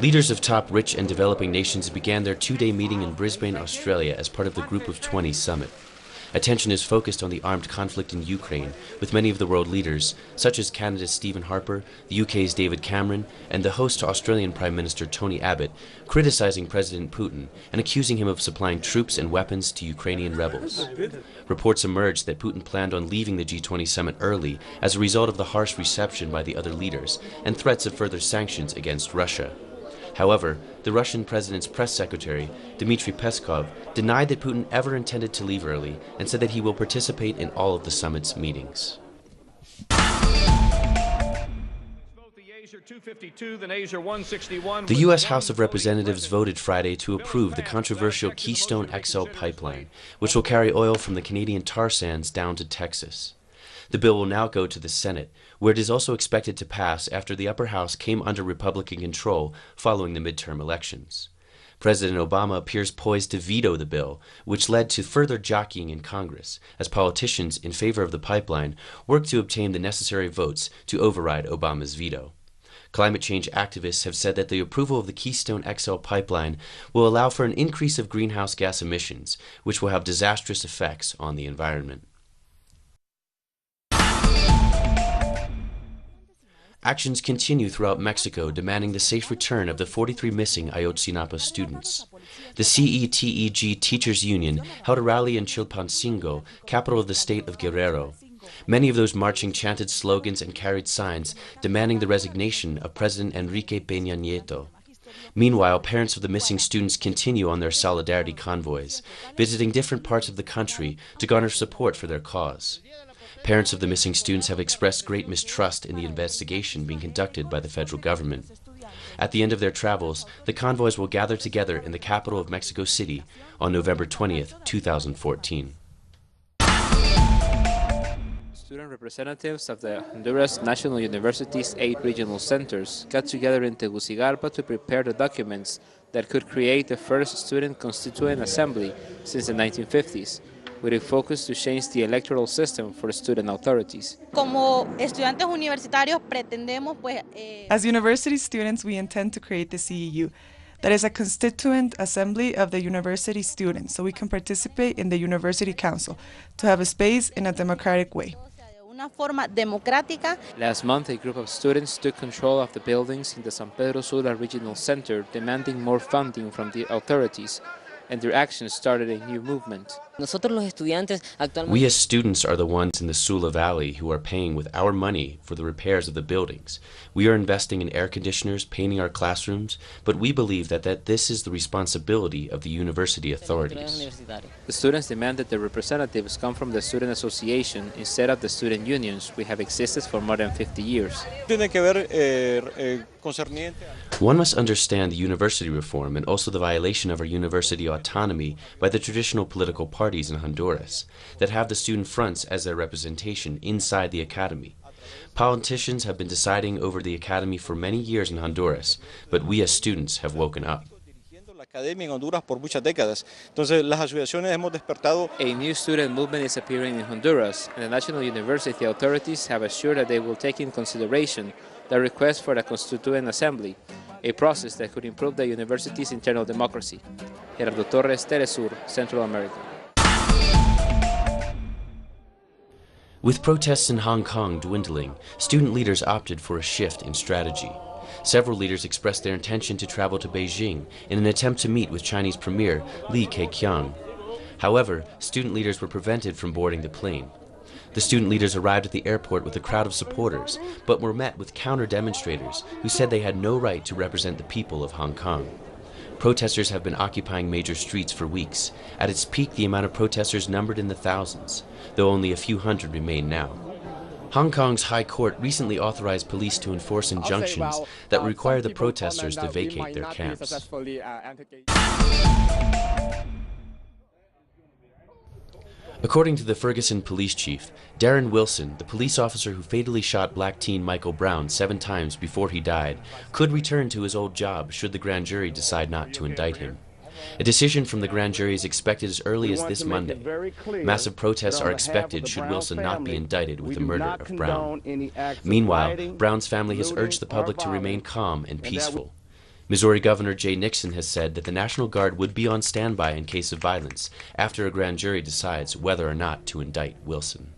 Leaders of top rich and developing nations began their two-day meeting in Brisbane, Australia as part of the Group of 20 summit. Attention is focused on the armed conflict in Ukraine, with many of the world leaders, such as Canada's Stephen Harper, the UK's David Cameron, and the host Australian Prime Minister Tony Abbott, criticizing President Putin and accusing him of supplying troops and weapons to Ukrainian rebels. Reports emerged that Putin planned on leaving the G20 summit early as a result of the harsh reception by the other leaders and threats of further sanctions against Russia. However, the Russian president's press secretary, Dmitry Peskov, denied that Putin ever intended to leave early and said that he will participate in all of the summit's meetings. The U.S. House of Representatives voted Friday to approve the controversial Keystone XL pipeline, which will carry oil from the Canadian tar sands down to Texas. The bill will now go to the Senate, where it is also expected to pass after the upper house came under Republican control following the midterm elections. President Obama appears poised to veto the bill, which led to further jockeying in Congress, as politicians in favor of the pipeline work to obtain the necessary votes to override Obama's veto. Climate change activists have said that the approval of the Keystone XL pipeline will allow for an increase of greenhouse gas emissions, which will have disastrous effects on the environment. Actions continue throughout Mexico demanding the safe return of the 43 missing Ayotzinapa students. The CETEG Teachers Union held a rally in Chilpancingo, capital of the state of Guerrero. Many of those marching chanted slogans and carried signs demanding the resignation of President Enrique Peña Nieto. Meanwhile, parents of the missing students continue on their solidarity convoys, visiting different parts of the country to garner support for their cause. Parents of the missing students have expressed great mistrust in the investigation being conducted by the federal government. At the end of their travels, the convoys will gather together in the capital of Mexico City on November 20th, 2014. Student representatives of the Honduras National University's 8 regional centers got together in Tegucigalpa to prepare the documents that could create the first student constituent assembly since the 1950s. With a focus to change the electoral system for student authorities. As university students, we intend to create the CEU, that is a constituent assembly of the university students, so we can participate in the university council, to have a space in a democratic way. Last month, a group of students took control of the buildings in the San Pedro Sula Regional Center, demanding more funding from the authorities, and their actions started a new movement. We as students are the ones in the Sula Valley who are paying with our money for the repairs of the buildings. We are investing in air conditioners, painting our classrooms, but we believe that this is the responsibility of the university authorities. The students demand that the representatives come from the student association instead of the student unions, which have existed for more than 50 years. One must understand the university reform and also the violation of our university autonomy by the traditional political parties in Honduras that have the student fronts as their representation inside the academy. Politicians have been deciding over the academy for many years in Honduras, but we as students have woken up. A new student movement is appearing in Honduras, and the National University authorities have assured that they will take in consideration the request for a constituent assembly, a process that could improve the university's internal democracy. Gerardo Torres, teleSUR, Central America. With protests in Hong Kong dwindling, student leaders opted for a shift in strategy. Several leaders expressed their intention to travel to Beijing in an attempt to meet with Chinese Premier Li Keqiang. However, student leaders were prevented from boarding the plane. The student leaders arrived at the airport with a crowd of supporters, but were met with counter-demonstrators who said they had no right to represent the people of Hong Kong. Protesters have been occupying major streets for weeks. At its peak, the amount of protesters numbered in the thousands, though only a few hundred remain now. Hong Kong's High Court recently authorized police to enforce injunctions that require the protesters to vacate their camps. According to the Ferguson police chief, Darren Wilson, the police officer who fatally shot black teen Michael Brown 7 times before he died, could return to his old job should the grand jury decide not to indict him. A decision from the grand jury is expected as early as this Monday. Massive protests are expected should Wilson not be indicted with the murder of Brown. Meanwhile, Brown's family has urged the public to remain calm and peaceful. Missouri Governor Jay Nixon has said that the National Guard would be on standby in case of violence after a grand jury decides whether or not to indict Wilson.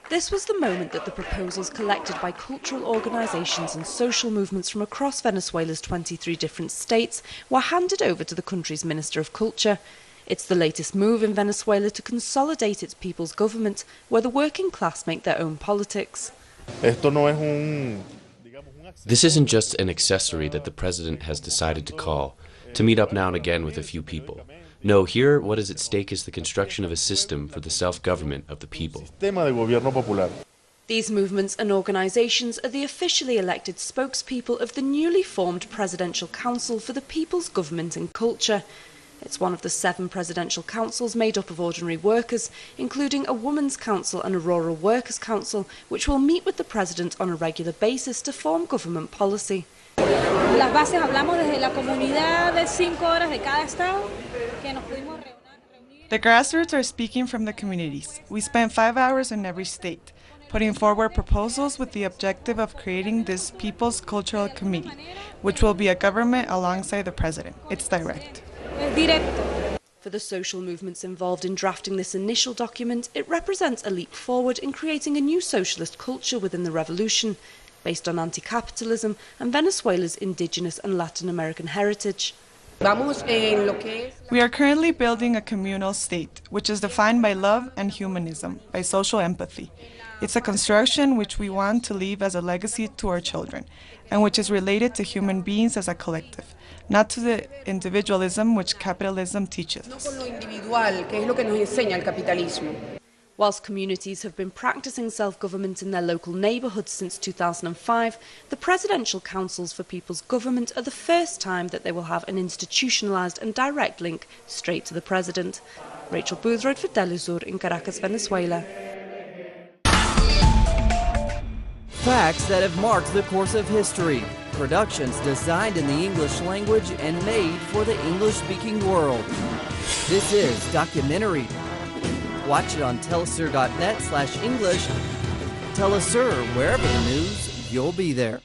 This was the moment that the proposals collected by cultural organisations and social movements from across Venezuela's 23 different states were handed over to the country's Minister of Culture. It's the latest move in Venezuela to consolidate its people's government, where the working class make their own politics. This isn't just an accessory that the president has decided to call, to meet up now and again with a few people. No, here what is at stake is the construction of a system for the self-government of the people. These movements and organisations are the officially elected spokespeople of the newly formed Presidential Council for the People's Government and Culture. It's one of the 7 presidential councils made up of ordinary workers, including a Women's Council and a Rural Workers' Council, which will meet with the President on a regular basis to form government policy. Las bases hablamos desde la comunidad de 5 horas de cada estado que nos pudimos reunir. The grassroots are speaking from the communities. We spent 5 hours in every state, putting forward proposals with the objective of creating this People's Cultural Committee, which will be a government alongside the president. It's direct. For the social movements involved in drafting this initial document, it represents a leap forward in creating a new socialist culture within the revolution, based on anti-capitalism and Venezuela's indigenous and Latin American heritage. We are currently building a communal state, which is defined by love and humanism, by social empathy. It's a construction which we want to leave as a legacy to our children, and which is related to human beings as a collective, not to the individualism which capitalism teaches us. Whilst communities have been practicing self-government in their local neighbourhoods since 2005, the Presidential Councils for People's Government are the first time that they will have an institutionalised and direct link straight to the President. Rachel Boothroyd for teleSUR in Caracas, Venezuela. Facts that have marked the course of history. Productions designed in the English language and made for the English-speaking world. This is Documentary. Watch it on telesur.net/English. teleSUR, wherever the news, you'll be there.